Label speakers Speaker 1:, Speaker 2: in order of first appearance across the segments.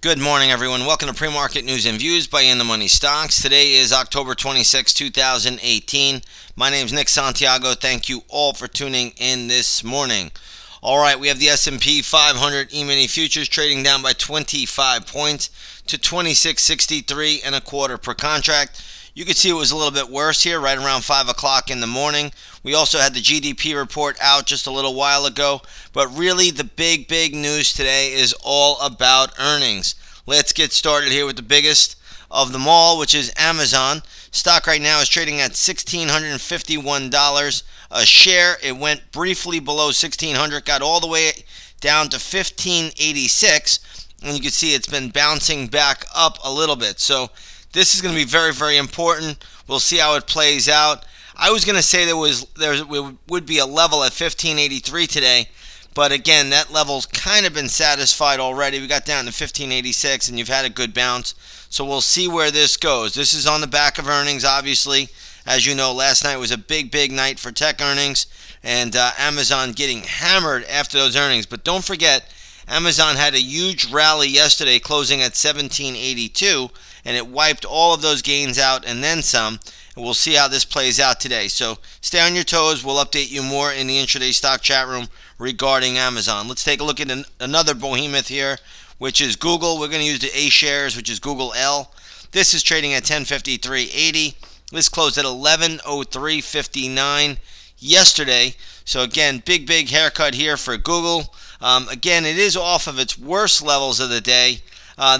Speaker 1: Good morning, everyone. Welcome to Pre-Market News and Views by In the Money Stocks. Today is October 26, 2018. My name is Nick Santiago. Thank you all for tuning in this morning. All right, we have the S&P 500 E-mini futures trading down by 25 points to 26.63 and a quarter per contract. You can see it was a little bit worse here, right around 5 o'clock in the morning. We also had the GDP report out just a little while ago. But really, the big news today is all about earnings. Let's get started here with the biggest of them all, which is Amazon. Stock right now is trading at $1,651 a share. It went briefly below $1,600, got all the way down to $1,586. And you can see it's been bouncing back up a little bit. So this is going to be very important. We'll see how it plays out. I was going to say there would be a level at 1583 today, but again, that level's kind of been satisfied already. We got down to 1586, and you've had a good bounce. So we'll see where this goes. This is on the back of earnings, obviously. As you know, last night was a big night for tech earnings, and Amazon getting hammered after those earnings. But don't forget, Amazon had a huge rally yesterday, closing at 1782, and it wiped all of those gains out and then some. And we'll see how this plays out today. So stay on your toes. We'll update you more in the intraday stock chat room regarding Amazon. Let's take a look at another behemoth here, which is Google. We're going to use the A shares, which is Google L. This is trading at 1053.80. This closed at 1103.59 yesterday. So again, big haircut here for Google. Again, it is off of its worst levels of the day.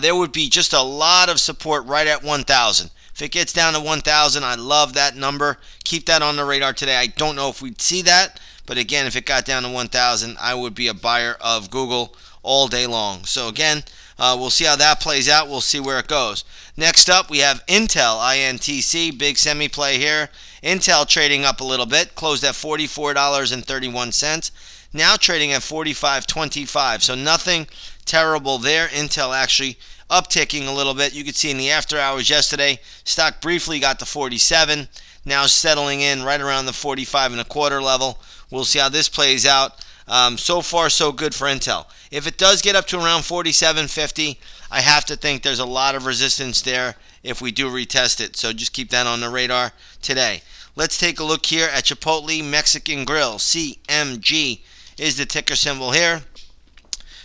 Speaker 1: There would be just a lot of support right at 1,000. If it gets down to 1,000, I love that number. Keep that on the radar today. I don't know if we'd see that, but again, if it got down to 1,000, I would be a buyer of Google all day long. So again, we'll see how that plays out. We'll see where it goes. Next up, we have Intel, INTC, big semi play here. Intel trading up a little bit, closed at $44.31. Now trading at $45.25. So nothing terrible there. Intel actually upticking a little bit. You could see in the after hours yesterday, stock briefly got to 47. Now settling in right around the 45 and a quarter level. We'll see how this plays out. So far, so good for Intel. If it does get up to around 47.50, I have to think there's a lot of resistance there if we do retest it. So just keep that on the radar today. Let's take a look here at Chipotle Mexican Grill. CMG is the ticker symbol here.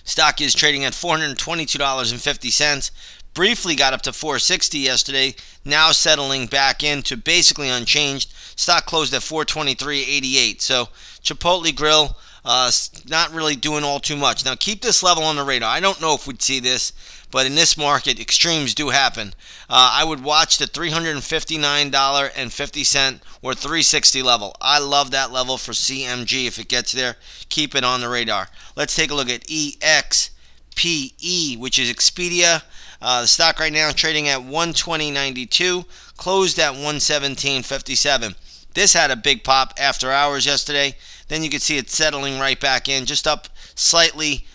Speaker 1: Stock is trading at $422.50. Briefly got up to $460 yesterday. Now settling back into basically unchanged. Stock closed at $423.88. So Chipotle Grill, not really doing all too much. Now keep this level on the radar. I don't know if we'd see this, but in this market, extremes do happen. I would watch the $359.50 or $360 level. I love that level for CMG. If it gets there, keep it on the radar. Let's take a look at EXPE, which is Expedia. The stock right now trading at $120.92, closed at $117.57. This had a big pop after hours yesterday. Then you can see it settling right back in, just up slightly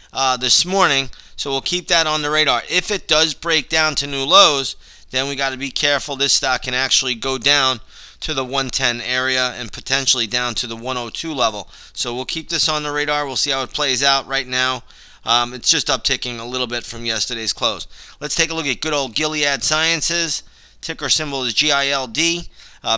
Speaker 1: this morning. So we'll keep that on the radar. If it does break down to new lows, then we got to be careful. This stock can actually go down to the 110 area and potentially down to the 102 level. So we'll keep this on the radar. We'll see how it plays out. Right now, it's just upticking a little bit from yesterday's close. Let's take a look at good old Gilead Sciences. Ticker symbol is GILD.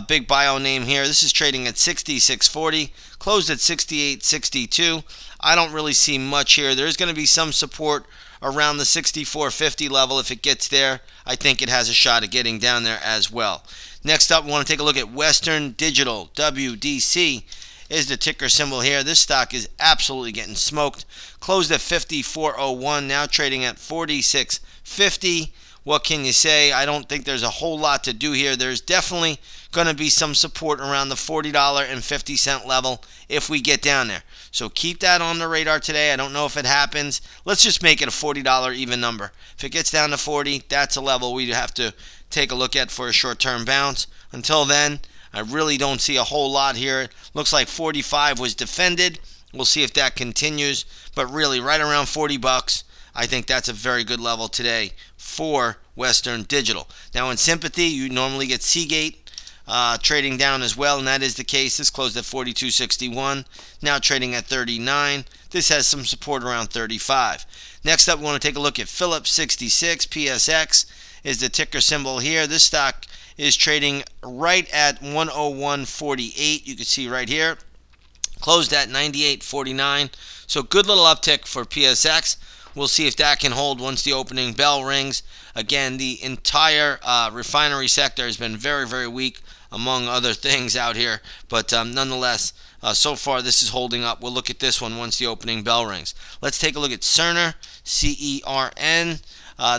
Speaker 1: Big bio name here. This is trading at 66.40, closed at 68.62. I don't really see much here. There's going to be some support around the 64.50 level. If it gets there, I think it has a shot at getting down there as well. Next up, we want to take a look at Western Digital. WDC is the ticker symbol here. This stock is absolutely getting smoked. Closed at 54.01, now trading at 46.50. What can you say? I don't think there's a whole lot to do here. There's definitely going to be some support around the $40.50 level if we get down there. So keep that on the radar today. I don't know if it happens. Let's just make it a $40 even number. If it gets down to 40, that's a level we have to take a look at for a short-term bounce. Until then, I really don't see a whole lot here. Looks like 45 was defended. We'll see if that continues. But really, right around 40 bucks, I think that's a very good level today for Western Digital. Now in sympathy, you normally get Seagate trading down as well, and that is the case. This closed at 42.61, now trading at 39. This has some support around 35. Next up, we want to take a look at Phillips 66. PSX is the ticker symbol here. This stock is trading right at 101.48. You can see right here. Closed at 98.49. So good little uptick for PSX. We'll see if that can hold once the opening bell rings. Again, the entire refinery sector has been very, very weak, among other things out here. But nonetheless, so far this is holding up. We'll look at this one once the opening bell rings. Let's take a look at Cerner, C-E-R-N.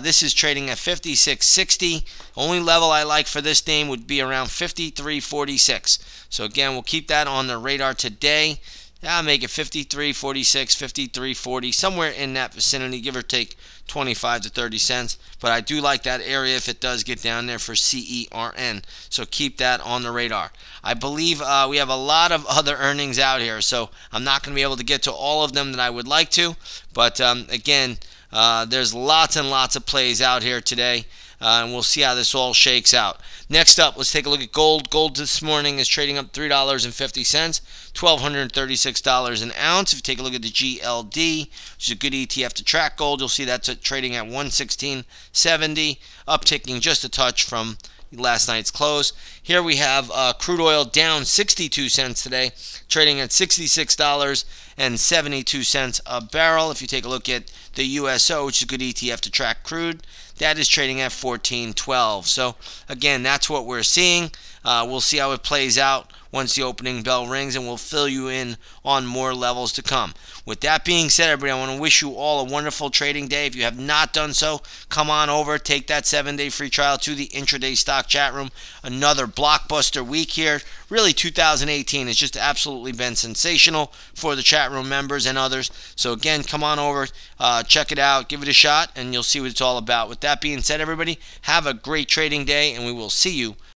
Speaker 1: This is trading at 56.60. Only level I like for this name would be around 53.46. So again, we'll keep that on the radar today. I'll make it 53.46, 53.40, somewhere in that vicinity, give or take 25 to 30 cents. But I do like that area if it does get down there for CERN. So keep that on the radar. I believe we have a lot of other earnings out here, so I'm not going to be able to get to all of them that I would like to. But again, there's lots and lots of plays out here today. And we'll see how this all shakes out. Next up, let's take a look at gold. Gold this morning is trading up $3.50, $1,236 an ounce. If you take a look at the GLD, which is a good ETF to track gold, you'll see that's trading at 116.70, upticking just a touch from last night's close. Here we have crude oil down 62 cents today, trading at $66.72 a barrel. If you take a look at the USO, which is a good ETF to track crude, that is trading at 14.12. So again, that's what we're seeing. We'll see how it plays out once the opening bell rings, and we'll fill you in on more levels to come. With that being said, everybody, I want to wish you all a wonderful trading day. If you have not done so, come on over, take that 7-day free trial to the intraday stock chat room. Another blockbuster week here. Really, 2018 has just absolutely been sensational for the chat room members and others. So again, come on over, check it out, give it a shot, and you'll see what it's all about. With that being said, everybody, have a great trading day, and we will see you